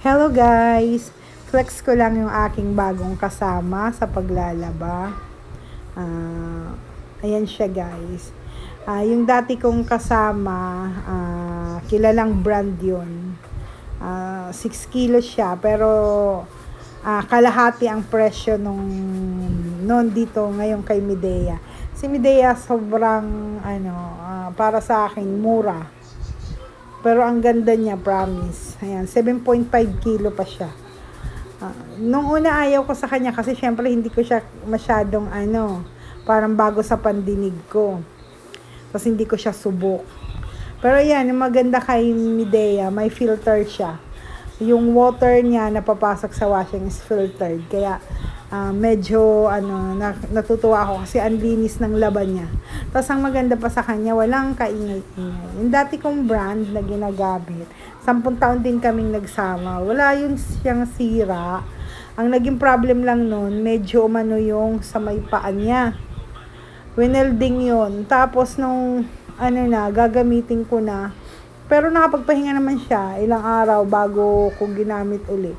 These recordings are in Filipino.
Hello guys! Flex ko lang yung aking bagong kasama sa paglalaba. Ayan siya guys. Yung dati kong kasama, kilalang brand yun. 6 kilos siya pero kalahati ang presyo noon dito ngayon kay Midea. Si Midea sobrang para sa akin mura. Pero ang ganda niya, promise. Ayan, 7.5 kilo pa siya. Nung una ayaw ko sa kanya kasi syempre hindi ko siya masyadong parang bago sa pandinig ko. Tapos hindi ko siya subok. Pero yan, yung maganda kay Midea, may filter siya. Yung water niya na papasok sa washing is filtered. Kaya medyo natutuwa ako kasi ang linis ng laban niya. Tapos ang maganda pa sa kanya, walang kaingay-ingay. Yung dati kong brand na ginagamit, 10 taon din kaming nagsama. Wala yun siyang sira. Ang naging problem lang nun, medyo yung sa may paan niya. Winelding yun. Tapos nung gagamitin ko na. Pero nakapagpahinga naman siya ilang araw bago ko ginamit uli.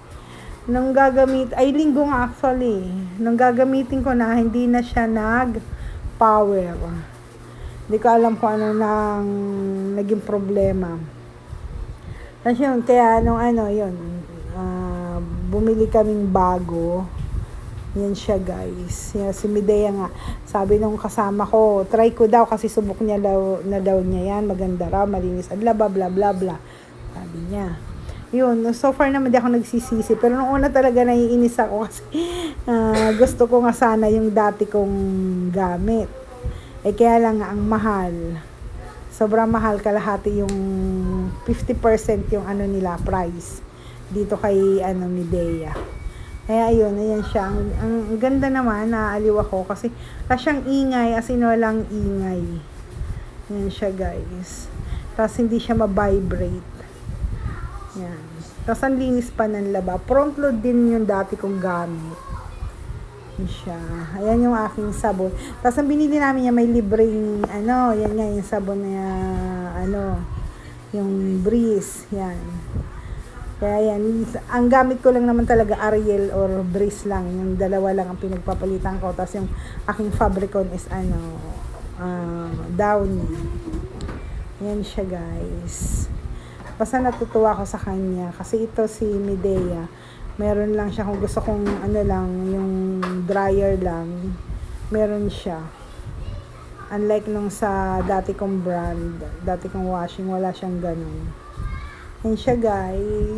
Nung linggo nga actually. Nung gagamitin ko na, hindi na siya nag-power. Hindi ko alam kung ano nang naging problema. Tapos yun, kaya bumili kaming bago. Yan siya guys. Yan, si Midea nga. Sabi nung kasama ko, try ko daw kasi subok niya daw niya yan. Maganda raw, malinis at bla bla bla bla. Sabi niya. Yun, so far naman di ako nagsisisi. Pero nung una talaga naiinis ako kasi gusto ko nga sana yung dati kong gamit. Kaya lang ang mahal. Sobrang mahal, kalahati yung 50% yung nila price. Dito kay Midea. Kaya ayun, ayan siya. Ang ganda naman, naaliw ako kasi siyang ingay, as in walang ingay. Ayan siya guys. Tapos hindi siya ma-vibrate. Yan. Tapos ang linis pa ng laba. Front load din yung dati kong gamit. Yan siya. Ayan yung aking sabon. Tapos ang binili namin niya may libreng yan nga yung sabon na yung Breeze. Yan. Kaya yan. Ang gamit ko lang naman talaga Ariel or Breeze lang. Yung dalawa lang ang pinagpapalitan ko. Tapos yung aking Fabricon is Downy. Yan siya guys. Basta natutuwa ako sa kanya. Kasi ito si Midea. Meron lang siya kung gusto kong yung dryer lang. Meron siya. Unlike nung sa dati kong brand, dati kong washing, wala siyang ganun. Yan siya guys.